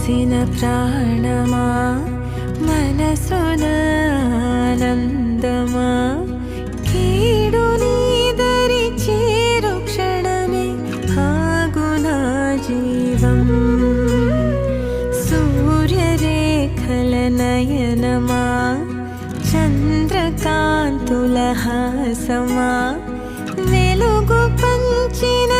పోసిన ప్రాణమా మనసున ఆనందమా కీడు నీదరి చేరు క్షణమే ఆగునా జీవం సూర్యరేఖల నయనమా చంద్రకాంతుల హాసమా వెలుగు పంచిన